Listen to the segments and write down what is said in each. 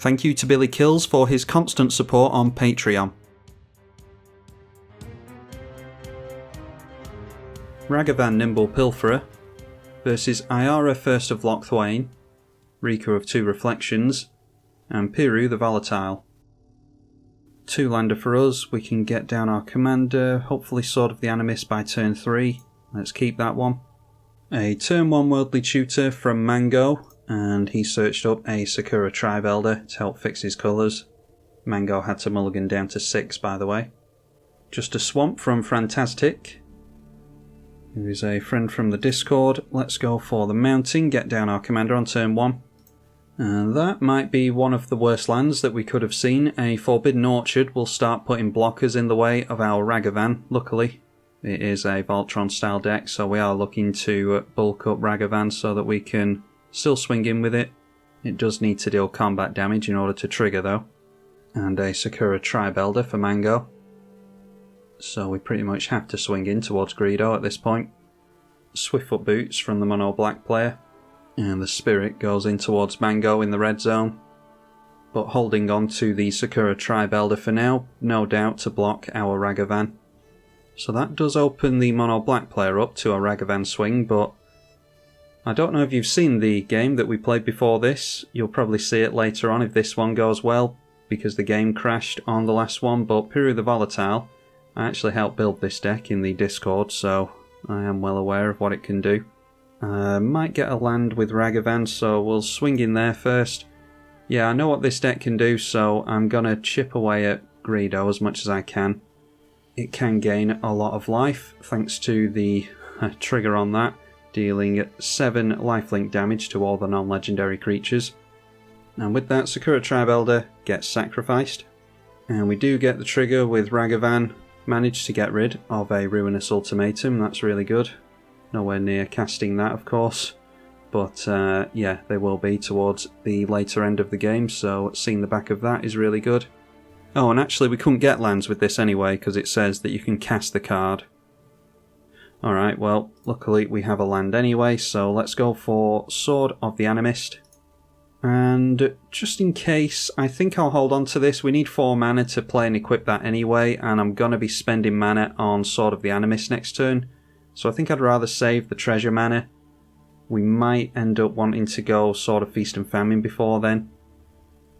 Thank you to Billy Kills for his constant support on Patreon. Ragavan Nimble Pilferer versus Ayara First of Lochthwain, Riku of Two Reflections, and Piru the Volatile. 2-lander for us, we can get down our commander, hopefully Sword of the Animist by turn 3. Let's keep that one. A turn 1 Worldly Tutor from Mango, and he searched up a Sakura Tribe Elder to help fix his colours. Mango had to mulligan down to 6, by the way. Just a Swamp from Fantastic, who is a friend from the Discord. Let's go for the Mountain, get down our commander on turn 1. And that might be one of the worst lands that we could have seen. A Forbidden Orchard will start putting blockers in the way of our Ragavan. Luckily, it is a Voltron style deck, so we are looking to bulk up Ragavan so that we can still swing in with it. It does need to deal combat damage in order to trigger though. And a Sakura Tribe Elder for Mango. So we pretty much have to swing in towards Greedo at this point. Swiftfoot Boots from the Mono Black player. And the Spirit goes in towards Mango in the red zone. But holding on to the Sakura Tribe Elder for now, no doubt to block our Ragavan. So that does open the Mono Black player up to a Ragavan swing, but I don't know if you've seen the game that we played before this. You'll probably see it later on if this one goes well, because the game crashed on the last one, but Piru the Volatile, I actually helped build this deck in the Discord, so I am well aware of what it can do. Might get a land with Ragavan, so we'll swing in there first. Yeah, I know what this deck can do, so I'm going to chip away at Greedo as much as I can. It can gain a lot of life, thanks to the trigger on that, dealing 7 lifelink damage to all the non-legendary creatures. And with that, Sakura Tribe Elder gets sacrificed. And we do get the trigger with Ragavan. Managed to get rid of a Ruinous Ultimatum, that's really good. Nowhere near casting that, of course. But yeah, they will be towards the later end of the game, so seeing the back of that is really good. Oh, and actually we couldn't get lands with this anyway, because it says that you can cast the card. Alright, well, luckily we have a land anyway, so let's go for Sword of the Animist. And just in case, I think I'll hold on to this. We need 4 mana to play and equip that anyway, and I'm going to be spending mana on Sword of the Animist next turn. So I think I'd rather save the treasure mana. We might end up wanting to go Sword of Feast and Famine before then.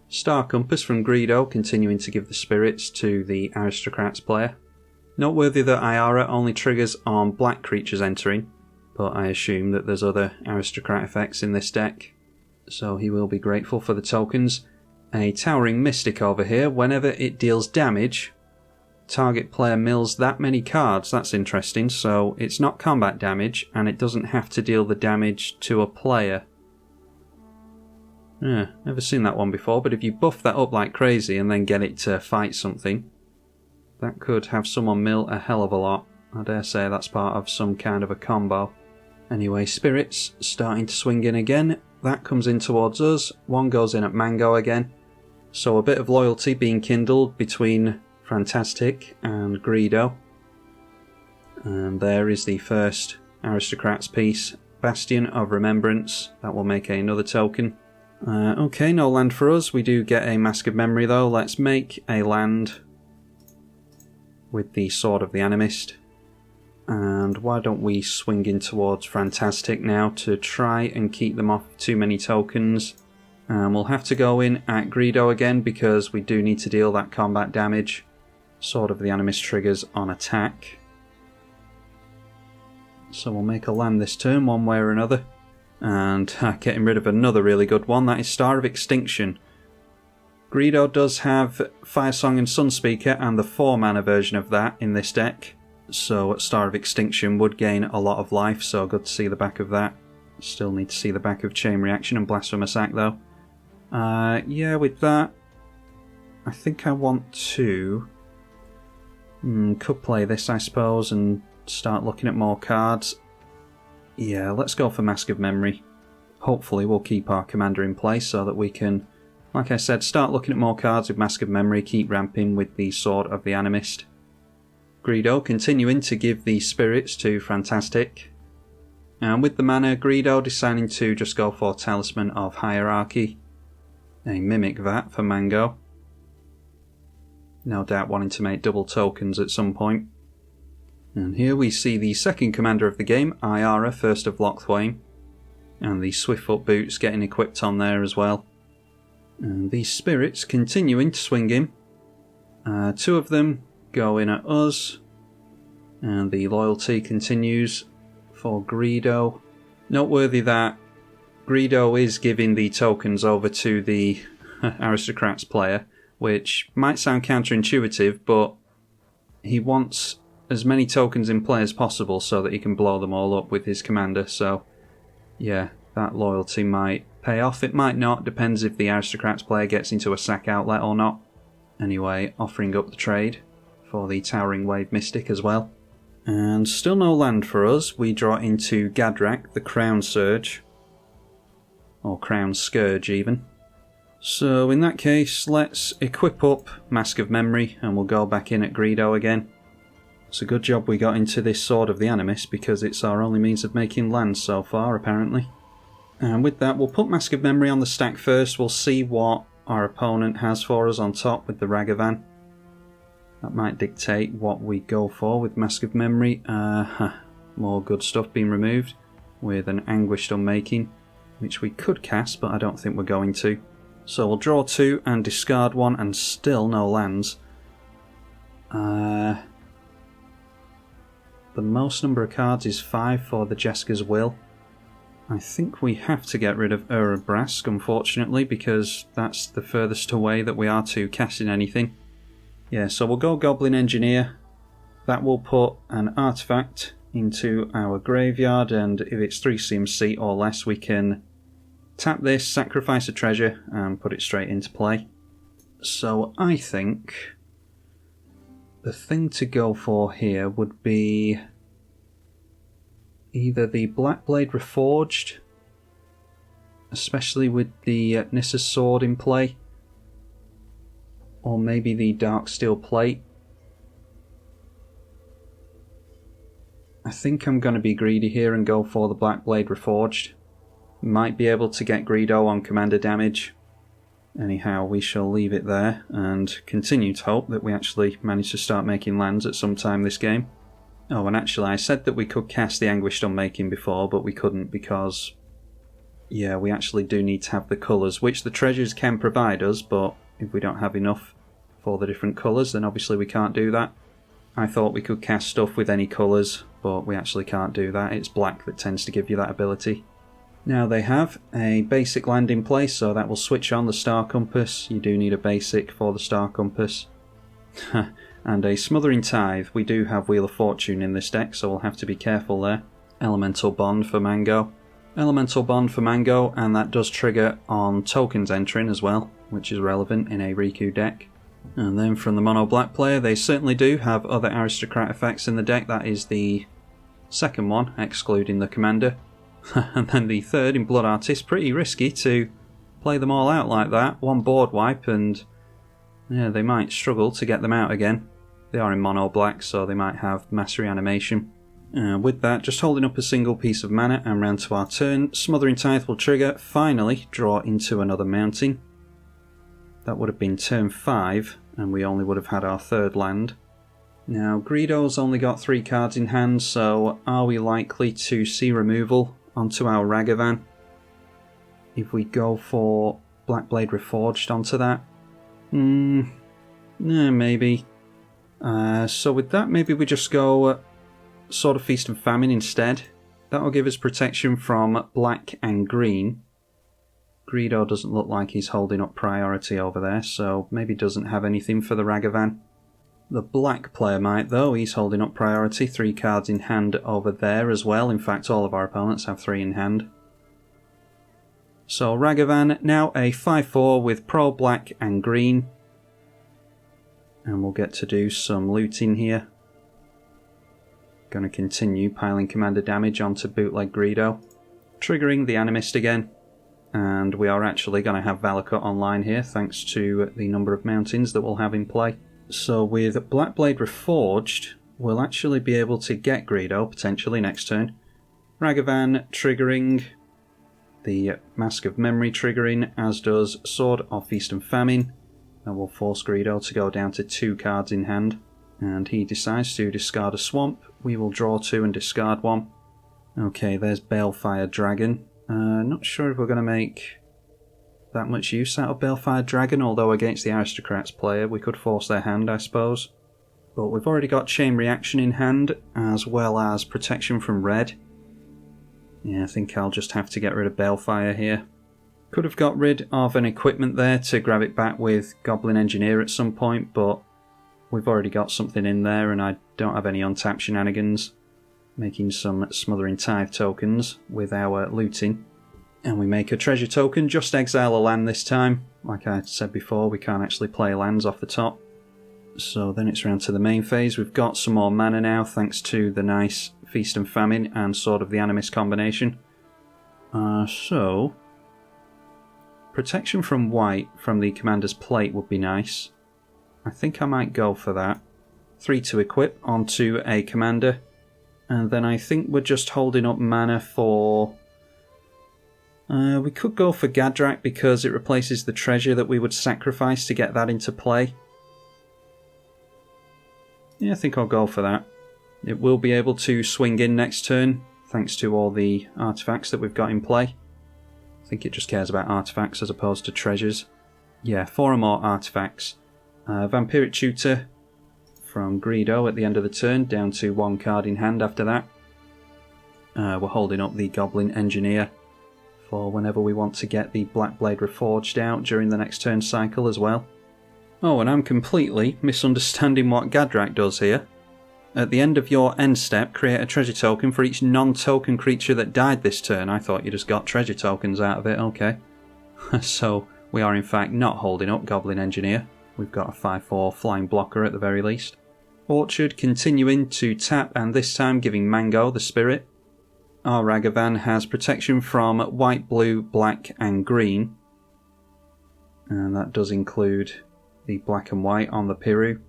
Star Compass from Greedo, continuing to give the spirits to the Aristocrats player. Noteworthy that Ayara only triggers on black creatures entering, but I assume that there's other aristocrat effects in this deck, so he will be grateful for the tokens. A Towering Mystic over here. Whenever it deals damage, target player mills that many cards. That's interesting. So it's not combat damage, and it doesn't have to deal the damage to a player. Yeah, never seen that one before, but if you buff that up like crazy and then get it to fight something, that could have someone mill a hell of a lot. I dare say that's part of some kind of a combo. Anyway, Spirits starting to swing in again. That comes in towards us. One goes in at Mango again. So a bit of loyalty being kindled between Fantastic and Greedo. And there is the first Aristocrats piece. Bastion of Remembrance. That will make another token. Okay, no land for us. We do get a Mask of Memory though. Let's make a land with the Sword of the Animist. And why don't we swing in towards Fantastic now to try and keep them off too many tokens. And we'll have to go in at Greedo again because we do need to deal that combat damage. Sword of the Animist triggers on attack. So we'll make a land this turn one way or another. And getting rid of another really good one, that is Star of Extinction. Greedo does have Firesong and Sunspeaker and the 4-mana version of that in this deck, so Star of Extinction would gain a lot of life, so good to see the back of that. Still need to see the back of Chain Reaction and Blasphemous Act though. Yeah, with that, I think I want to... could play this I suppose and start looking at more cards. Yeah, let's go for Mask of Memory. Hopefully we'll keep our commander in place so that we can, like I said, start looking at more cards with Mask of Memory, keep ramping with the Sword of the Animist. Greedo continuing to give the spirits to Fantastic. And with the mana, Greedo deciding to just go for Talisman of Hierarchy. A Mimic Vat for Mango. No doubt wanting to make double tokens at some point. And here we see the second commander of the game, Ayara, first of Locthwain. And the Swiftfoot boots getting equipped on there as well. And these spirits continuing to swing in. Two of them going at us. And the loyalty continues for Greedo. Noteworthy that Greedo is giving the tokens over to the Aristocrats player, which might sound counterintuitive, but he wants as many tokens in play as possible so that he can blow them all up with his commander. So, yeah, that loyalty might pay off. It might not, depends if the Aristocrats player gets into a sack outlet or not. Anyway, offering up the trade for the Towering Wave Mystic as well. And still no land for us. We draw into Gadrak, the Crown Surge. Or Crown Scourge even. So in that case, let's equip up Mask of Memory and we'll go back in at Greedo again. It's a good job we got into this Sword of the Animist because it's our only means of making lands so far, apparently. And with that, we'll put Mask of Memory on the stack first. We'll see what our opponent has for us on top with the Ragavan. That might dictate what we go for with Mask of Memory. More good stuff being removed with an Anguished Unmaking, which we could cast, but I don't think we're going to. So we'll draw 2 and discard 1, and still no lands. The most number of cards is 5 for the Jeska's Will. I think we have to get rid of Urabrask, unfortunately, because that's the furthest away that we are to casting anything. Yeah, so we'll go Goblin Engineer. That will put an artifact into our graveyard, and if it's 3 CMC or less, we can tap this, sacrifice a treasure, and put it straight into play. So I think the thing to go for here would be either the Blackblade Reforged, especially with the Nissa's Sword in play, or maybe the Darksteel Plate. I think I'm going to be greedy here and go for the Blackblade Reforged. Might be able to get Greedo on commander damage. Anyhow, we shall leave it there and continue to hope that we actually manage to start making lands at some time this game. Oh, and actually I said that we could cast the Anguished Unmaking before, but we couldn't because, yeah, we actually do need to have the colours, which the treasures can provide us, but if we don't have enough for the different colours, then obviously we can't do that. I thought we could cast stuff with any colours, but we actually can't do that. It's black that tends to give you that ability. Now they have a basic land in place, so that will switch on the Star Compass. You do need a basic for the Star Compass. And a Smothering Tithe. We do have Wheel of Fortune in this deck, so we'll have to be careful there. Elemental Bond for Mango. Elemental Bond for Mango, and that does trigger on tokens entering as well, which is relevant in a Riku deck. And then from the Mono Black player, they certainly do have other Aristocrat effects in the deck. That is the second one, excluding the Commander. And then the third in Blood Artist. Pretty risky to play them all out like that. One board wipe and yeah, they might struggle to get them out again. They are in Mono Black, so they might have Mass Reanimation. With that, just holding up a single piece of mana and round to our turn. Smothering Tithe will trigger, finally draw into another mountain. That would have been turn 5, and we only would have had our third land. Now, Greedo's only got 3 cards in hand, so are we likely to see removal onto our Ragavan? If we go for Blackblade Reforged onto that? Maybe. So with that, maybe we just go Sword of Feast and Famine instead. That will give us protection from black and green. Greedo doesn't look like he's holding up priority over there, so maybe doesn't have anything for the Ragavan. The black player might though, he's holding up priority, 3 cards in hand over there as well. In fact, all of our opponents have 3 in hand. So Ragavan, now a 5/4 with pro black and green. And we'll get to do some looting here. Going to continue piling commander damage onto Bootleg Greedo. Triggering the Animist again. And we are actually going to have Valakut online here, thanks to the number of mountains that we'll have in play. So with Blackblade Reforged, we'll actually be able to get Greedo, potentially next turn. Ragavan triggering, the Mask of Memory triggering, as does Sword of Feast and Famine. That will force Greedo to go down to 2 cards in hand. And he decides to discard a swamp. We will draw 2 and discard 1. Okay, there's Balefire Dragon. Not sure if we're going to make that much use out of Balefire Dragon, although against the Aristocrats player we could force their hand, I suppose. But we've already got Chain Reaction in hand, as well as Protection from Red. Yeah, I think I'll just have to get rid of Balefire here. Could have got rid of an equipment there to grab it back with Goblin Engineer at some point, but we've already got something in there and I don't have any untapped shenanigans. Making some Smothering Tithe tokens with our looting. And we make a treasure token, just exile a land this time. Like I said before, we can't actually play lands off the top. So then it's round to the main phase. We've got some more mana now, thanks to the nice Feast and Famine and Sword of the Animist combination. So protection from white from the Commander's Plate would be nice. I think I might go for that. 3 to equip onto a Commander. And then I think we're just holding up mana for... we could go for Gadrak because it replaces the treasure that we would sacrifice to get that into play. Yeah, I think I'll go for that. It will be able to swing in next turn, thanks to all the artifacts that we've got in play. I think it just cares about artifacts as opposed to treasures. Yeah, 4 or more artifacts. Vampiric Tutor from Greedo at the end of the turn, down to 1 card in hand after that. We're holding up the Goblin Engineer for whenever we want to get the Black Blade Reforged out during the next turn cycle as well. Oh, and I'm completely misunderstanding what Gadrak does here. At the end of your end step, create a treasure token for each non-token creature that died this turn. I thought you just got treasure tokens out of it, okay. So, we are in fact not holding up Goblin Engineer. We've got a 5/4 flying blocker at the very least. Orchard continuing to tap, and this time giving Mango the spirit. Our Ragavan has protection from white, blue, black and green. And that does include the black and white on the Piru.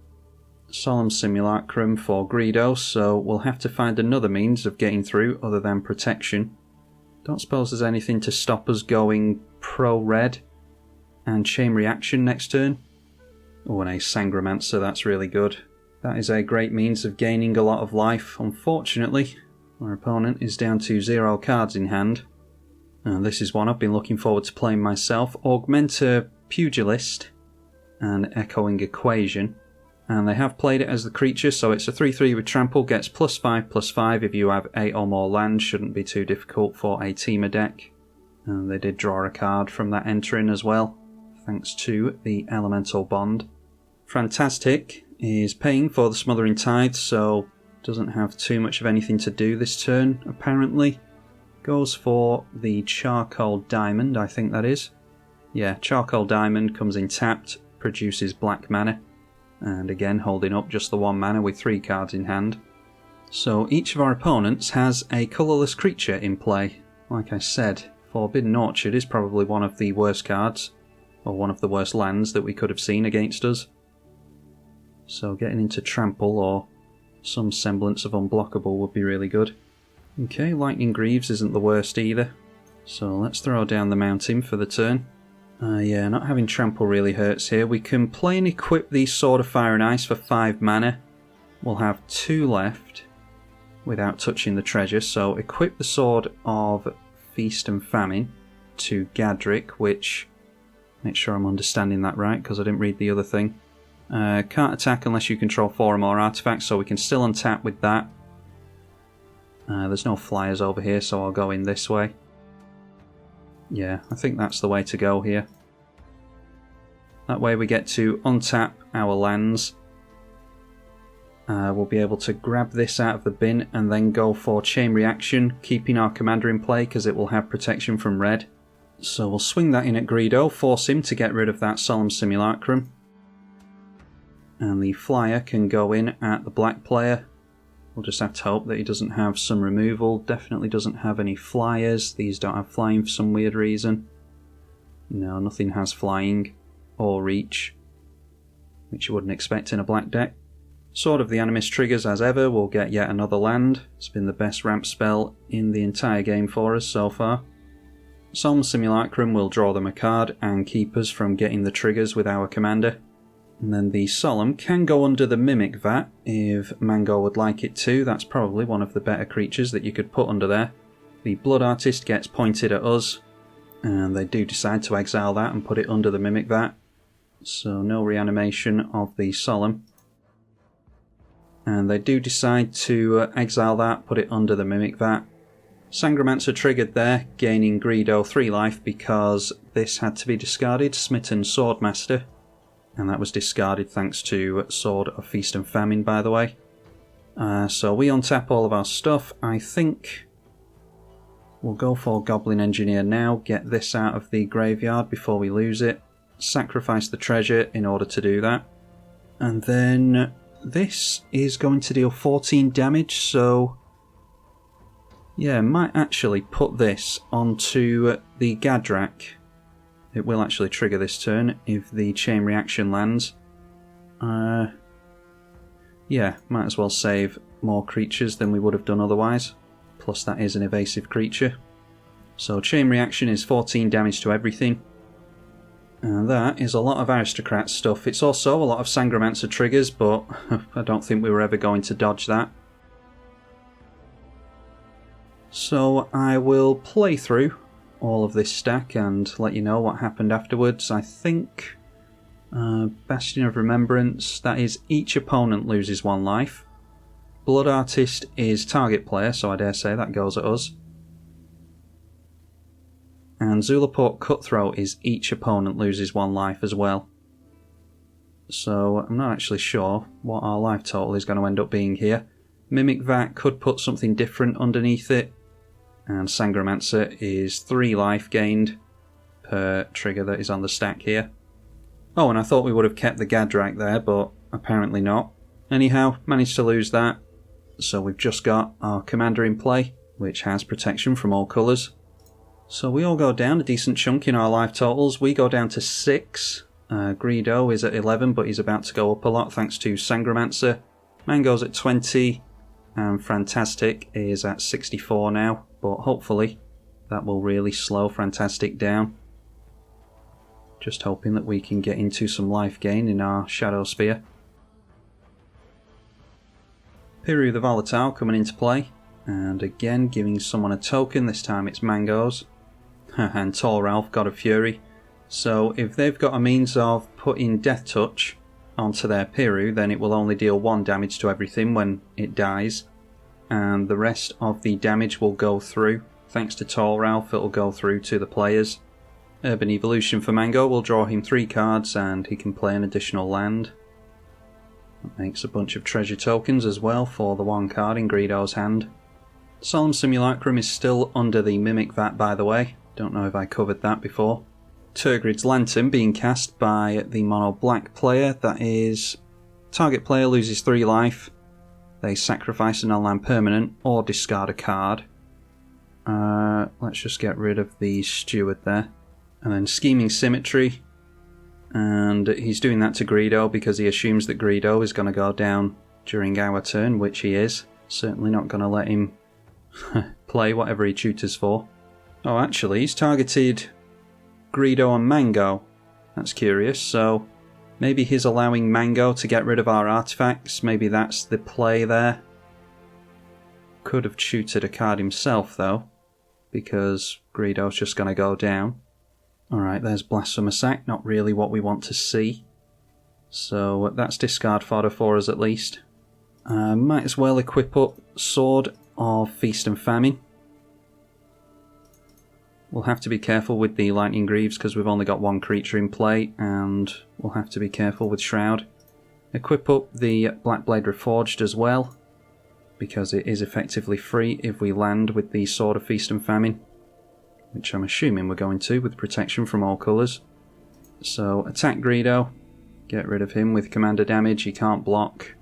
Solemn Simulacrum for Greedo, so we'll have to find another means of getting through other than protection. Don't suppose there's anything to stop us going pro-red and Chain Reaction next turn. Oh, and a Sangromancer, that's really good. That is a great means of gaining a lot of life. Unfortunately, our opponent is down to 0 cards in hand. And this is one I've been looking forward to playing myself. Augmenter Pugilist and Echoing Equation. And they have played it as the creature, so it's a 3/3 with trample, gets +5/+5 if you have 8 or more lands. Shouldn't be too difficult for a teamer deck. And they did draw a card from that entering as well, thanks to the Elemental Bond. Fantastic is paying for the Smothering Tithe, so doesn't have too much of anything to do this turn, apparently. Goes for the Charcoal Diamond, I think that is. Yeah, Charcoal Diamond comes in tapped, produces black mana. And again, holding up just the 1 mana with 3 cards in hand. So each of our opponents has a colourless creature in play. Like I said, Forbidden Orchard is probably one of the worst cards, or one of the worst lands that we could have seen against us. So getting into Trample or some semblance of unblockable would be really good. Okay, Lightning Greaves isn't the worst either. So let's throw down the Mountain for the turn. Yeah, not having Trample really hurts here. We can play and equip the Sword of Fire and Ice for 5 mana. We'll have 2 left without touching the treasure. So equip the Sword of Feast and Famine to Gadrak, which... make sure I'm understanding that right, because I didn't read the other thing. Can't attack unless you control 4 or more artifacts, so we can still untap with that. There's no flyers over here, so I'll go in this way. Yeah, I think that's the way to go here. That way we get to untap our lands. We'll be able to grab this out of the bin and then go for Chain Reaction, keeping our commander in play because it will have protection from red. So we'll swing that in at Greedo, force him to get rid of that Solemn Simulacrum. And the flyer can go in at the black player. We'll just have to hope that he doesn't have some removal. Definitely doesn't have any flyers. These don't have flying for some weird reason. No, nothing has flying or reach, which you wouldn't expect in a black deck. Sword of the Animist triggers as ever. We'll get yet another land. It's been the best ramp spell in the entire game for us so far. Solemn Simulacrum will draw them a card and keep us from getting the triggers with our commander. And then the Solemn can go under the Mimic Vat if Mango would like it to. That's probably one of the better creatures that you could put under there. The Blood Artist gets pointed at us, and they do decide to exile that and put it under the Mimic Vat. So no reanimation of the Solemn. And they do decide to exile that, put it under the Mimic Vat. Sangromancer triggered there, gaining Greedo 3 life because this had to be discarded. Smitten Swordmaster. And that was discarded thanks to Sword of Feast and Famine, by the way. So we untap all of our stuff. I think we'll go for Goblin Engineer now, get this out of the graveyard before we lose it. Sacrifice the treasure in order to do that. And then this is going to deal 14 damage, so yeah, might actually put this onto the Gadrak. It will actually trigger this turn if the chain reaction lands. Yeah, might as well save more creatures than we would have done otherwise. Plus that is an evasive creature. So chain reaction is 14 damage to everything. And that is a lot of Aristocrat stuff. It's also a lot of Sangromancer triggers, but I don't think we were ever going to dodge that. So I will play through all of this stack and let you know what happened afterwards. I think Bastion of Remembrance, that is each opponent loses 1 life. Blood Artist is target player, so I dare say that goes at us. And Zulaport Cutthroat is each opponent loses 1 life as well. So I'm not actually sure what our life total is going to end up being here. Mimic Vat could put something different underneath it. And Sangromancer is 3 life gained per trigger that is on the stack here. Oh, and I thought we would have kept the Gadrak there, but apparently not. Anyhow, managed to lose that. So we've just got our commander in play, which has protection from all colours. So we all go down a decent chunk in our life totals. We go down to 6. Greedo is at 11, but he's about to go up a lot thanks to Sangromancer. Mango's at 20, and Fantastic is at 64 now. But hopefully that will really slow Fantastic down. Just hoping that we can get into some life gain in our Shadow Spear. Piru the Volatile coming into play. And again giving someone a token. This time it's Mango's. And Tall Ralph got a Fury. So if they've got a means of putting Death Touch onto their Piru, then it will only deal 1 damage to everything when it dies. And the rest of the damage will go through. Thanks to Tall Ralph, it will go through to the players. Urban Evolution for Mango will draw him 3 cards and he can play an additional land. That makes a bunch of treasure tokens as well for the 1 card in Greedo's hand. Solemn Simulacrum is still under the Mimic Vat, by the way. Don't know if I covered that before. Turgrid's Lantern being cast by the mono black player. That is, target player loses 3 life. They sacrifice an unland permanent or discard a card. Let's just get rid of the Steward there. And then Scheming Symmetry. And he's doing that to Greedo because he assumes that Greedo is going to go down during our turn, which he is. Certainly not going to let him play whatever he tutors for. Oh, actually, he's targeted Greedo and Mango. That's curious. So maybe he's allowing Mango to get rid of our artifacts. Maybe that's the play there. Could have tutored a card himself, though, because Greedo's just going to go down. Alright, there's Blasphemous Act. Not really what we want to see. So that's discard fodder for us at least. Might as well equip up Sword of Feast and Famine. We'll have to be careful with the Lightning Greaves because we've only got 1 creature in play, and we'll have to be careful with Shroud. Equip up the Black Blade Reforged as well, because it is effectively free if we land with the Sword of Feast and Famine, which I'm assuming we're going to with protection from all colours. So attack Greedo, get rid of him with commander damage, he can't block.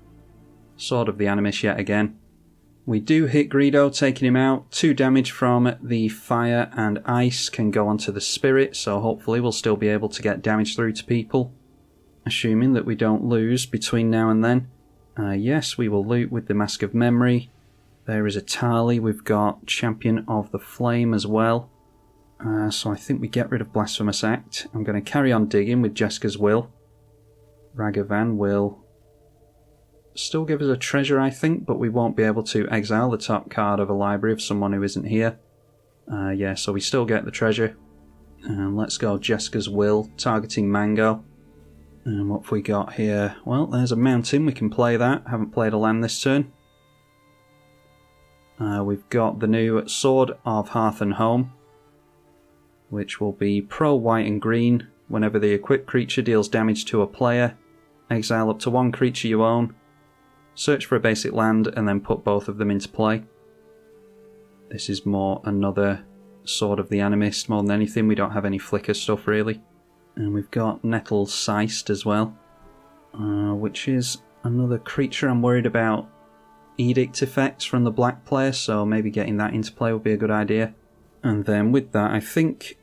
Sword of the Animus yet again. We do hit Greedo, taking him out. 2 damage from the fire and ice can go onto the spirit, so hopefully we'll still be able to get damage through to people. Assuming that we don't lose between now and then. Yes, we will loot with the Mask of Memory. There is a Tali. We've got Champion of the Flame as well. So I think we get rid of Blasphemous Act. I'm going to carry on digging with Jeska's Will. Ragavan will still give us a treasure, I think, but we won't be able to exile the top card of a library of someone who isn't here. Yeah, so we still get the treasure. And let's go Jeska's Will, targeting Mango. And what have we got here? Well, there's a mountain, we can play that. Haven't played a land this turn. We've got the new Sword of Hearth and Home, which will be pro white and green. Whenever the equipped creature deals damage to a player, exile up to one creature you own, search for a basic land, and then put both of them into play. This is more another Sword of the Animist more than anything. We don't have any flicker stuff really. And we've got Nettle Seist as well, which is another creature. I'm worried about edict effects from the black player, so maybe getting that into play would be a good idea. And then with that, I think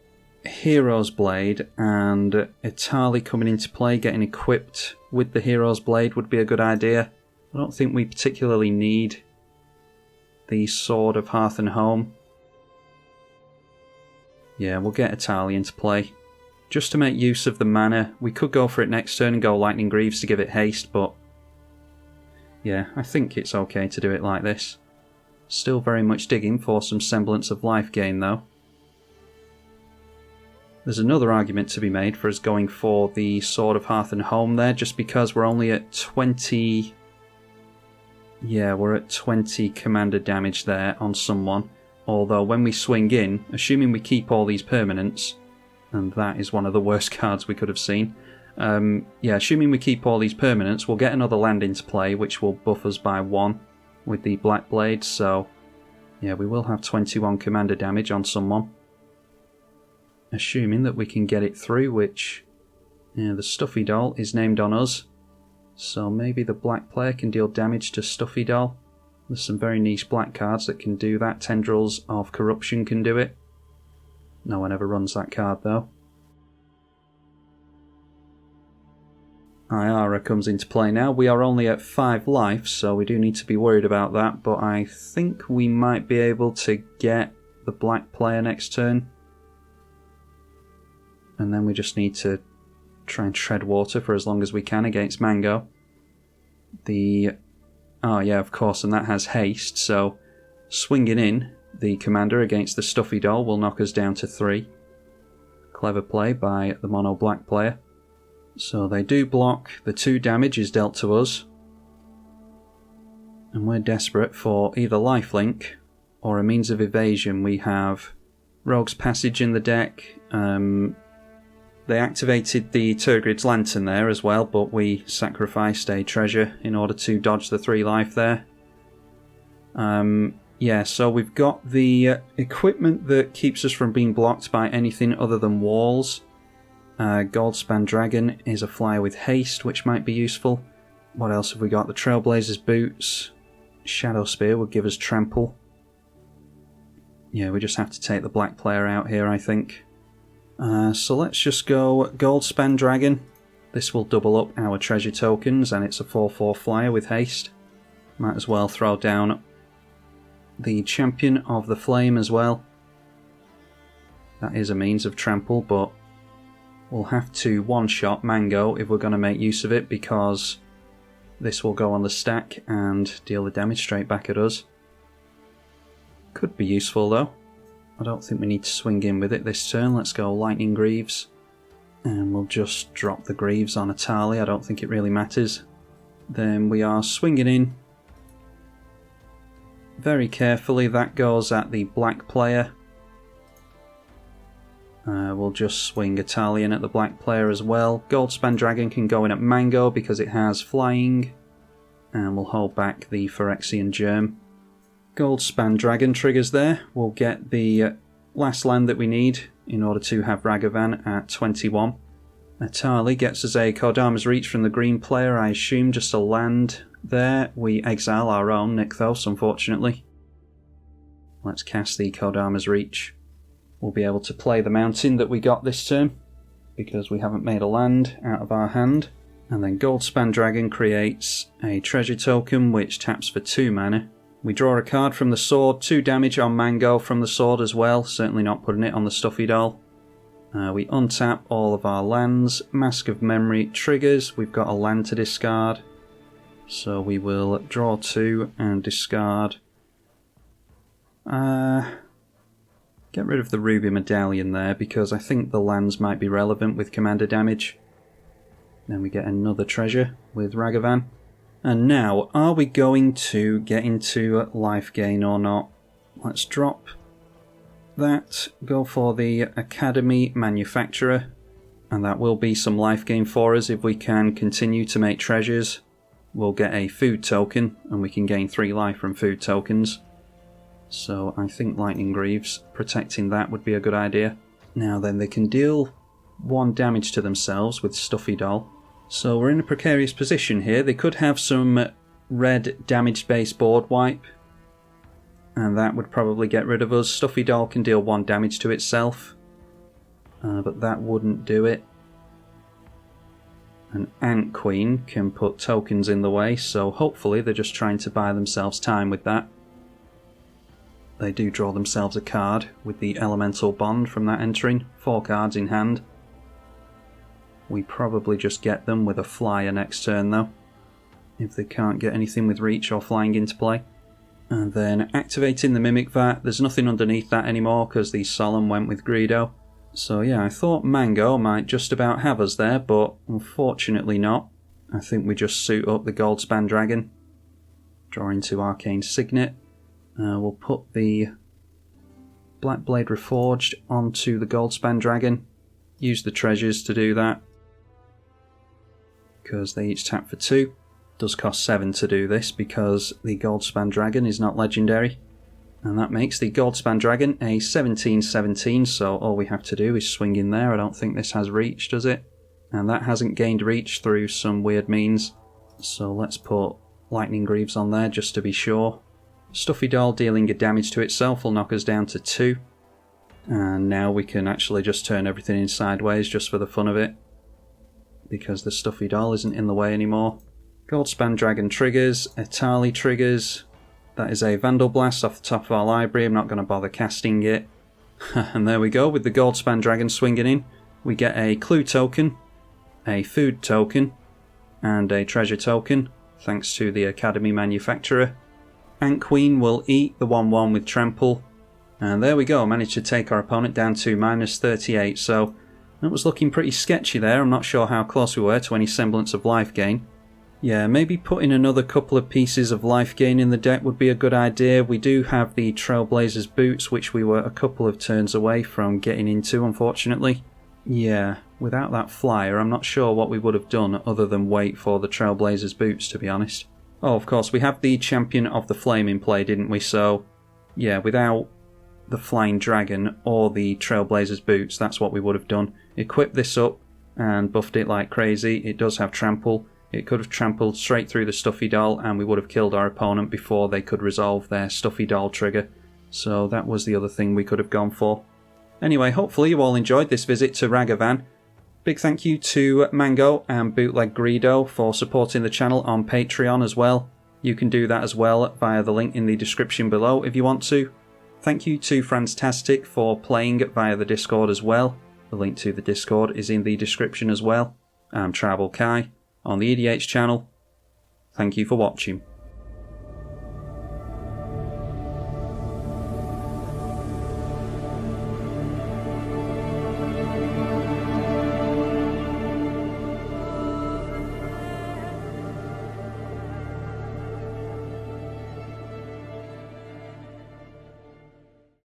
Hero's Blade and Etali coming into play, getting equipped with the Hero's Blade would be a good idea. I don't think we particularly need the Sword of Hearth and Home. Yeah, we'll get Etali into play. Just to make use of the mana, we could go for it next turn and go Lightning Greaves to give it haste, but yeah, I think it's okay to do it like this. Still very much digging for some semblance of life gain though. There's another argument to be made for us going for the Sword of Hearth and Home there, just because we're only at 20... Yeah, we're at 20 commander damage there on someone. Although when we swing in, assuming we keep all these permanents, and that is one of the worst cards we could have seen. Yeah, assuming we keep all these permanents, we'll get another land into play, which will buff us by 1 with the Black Blade, so yeah, we will have 21 commander damage on someone. Assuming that we can get it through, which, yeah, the Stuffy Doll is named on us, so maybe the black player can deal damage to Stuffy Doll. There's some very niche black cards that can do that. Tendrils of Corruption can do it. No one ever runs that card though. Ayara comes into play now. We are only at 5 life, so we do need to be worried about that, but I think we might be able to get the black player next turn. And then we just need to try and tread water for as long as we can against Mango. Oh yeah, of course, and that has haste, so swinging in the commander against the Stuffy Doll will knock us down to 3. Clever play by the mono black player. So they do block, the 2 damage is dealt to us, and we're desperate for either lifelink or a means of evasion. We have Rogue's Passage in the deck. They activated the Turgrid's Lantern there as well, but we sacrificed a treasure in order to dodge the 3 life there. Yeah, so we've got the equipment that keeps us from being blocked by anything other than walls. Goldspan Dragon is a flyer with haste, which might be useful. What else have we got? The Trailblazer's Boots. Shadow Spear would give us trample. Yeah, we just have to take the black player out here, I think. So let's just go Goldspan Dragon. This will double up our treasure tokens, and it's a 4/4 flyer with haste. Might as well throw down the Champion of the Flame as well. That is a means of trample, but we'll have to one-shot Mango if we're going to make use of it, because this will go on the stack and deal the damage straight back at us. Could be useful though. I don't think we need to swing in with it this turn. Let's go Lightning Greaves. And we'll just drop the Greaves on Etali. I don't think it really matters. Then we are swinging in. Very carefully, that goes at the black player. We'll just swing Etali in at the black player as well. Goldspan Dragon can go in at Mango because it has flying. And we'll hold back the Phyrexian Germ. Goldspan Dragon triggers there. We'll get the last land that we need in order to have Ragavan at 21. Etali gets us a Kodama's Reach from the green player, I assume just a land there. We exile our own Nykthos, unfortunately. Let's cast the Kodama's Reach. We'll be able to play the mountain that we got this turn, because we haven't made a land out of our hand. And then Goldspan Dragon creates a treasure token which taps for 2 mana. We draw a card from the sword, 2 damage on Mango from the sword as well, certainly not putting it on the Stuffy Doll. We untap all of our lands, Mask of Memory triggers, we've got a land to discard. So we will draw 2 and discard. Get rid of the Ruby Medallion there because I think the lands might be relevant with commander damage. Then we get another treasure with Ragavan. And now, are we going to get into life gain or not? Let's drop that, go for the Academy Manufacturer, and that will be some life gain for us if we can continue to make treasures. We'll get a food token, and we can gain 3 life from food tokens. So I think Lightning Greaves, protecting that would be a good idea. Now then, they can deal 1 damage to themselves with Stuffy Doll. So we're in a precarious position here. They could have some red damage-based board wipe, and that would probably get rid of us. Stuffy Doll can deal 1 damage to itself, but that wouldn't do it. An Ant Queen can put tokens in the way, so hopefully they're just trying to buy themselves time with that. They do draw themselves a card with the Elemental Bond from that entering, 4 cards in hand. We probably just get them with a flyer next turn though, if they can't get anything with reach or flying into play. And then activating the Mimic Vat, there's nothing underneath that anymore because the Solemn went with Greedo. So yeah, I thought Mango might just about have us there, but unfortunately not. I think we just suit up the Goldspan Dragon. Draw into Arcane Signet. We'll put the Black Blade Reforged onto the Goldspan Dragon. Use the treasures to do that, because they each tap for 2. Does cost 7 to do this because the Goldspan Dragon is not legendary. And that makes the Goldspan Dragon a 17/17, so all we have to do is swing in there. I don't think this has reach, does it? And that hasn't gained reach through some weird means. So let's put Lightning Greaves on there just to be sure. Stuffy Doll dealing a damage to itself will knock us down to 2. And now we can actually just turn everything in sideways just for the fun of it, because the Stuffy Doll isn't in the way anymore. Goldspan Dragon triggers, Etali triggers. That is a Vandal Blast off the top of our library. I'm not going to bother casting it. And there we go, with the Goldspan Dragon swinging in. We get a Clue token, a Food token, and a Treasure token, thanks to the Academy Manufacturer. Ant Queen will eat the 1/1 with Trample. And there we go, managed to take our opponent down to -38, so that was looking pretty sketchy there. I'm not sure how close we were to any semblance of life gain. Yeah, maybe putting another couple of pieces of life gain in the deck would be a good idea. We do have the Trailblazer's Boots, which we were a couple of turns away from getting into, unfortunately. Yeah, without that flyer, I'm not sure what we would have done other than wait for the Trailblazer's Boots, to be honest. Oh, of course, we have the Champion of the Flame in play, didn't we? So, yeah, without the Flying Dragon or the Trailblazer's Boots, that's what we would have done. Equip this up and buffed it like crazy. It does have Trample. It could have trampled straight through the Stuffy Doll and we would have killed our opponent before they could resolve their Stuffy Doll trigger. So that was the other thing we could have gone for. Anyway, hopefully you all enjoyed this visit to Ragavan. Big thank you to Mango and Bootleg Greedo for supporting the channel on Patreon as well. You can do that as well via the link in the description below if you want to. Thank you to Franztastic for playing via the Discord as well. The link to the Discord is in the description as well. I'm tribalkai on the EDH channel. Thank you for watching.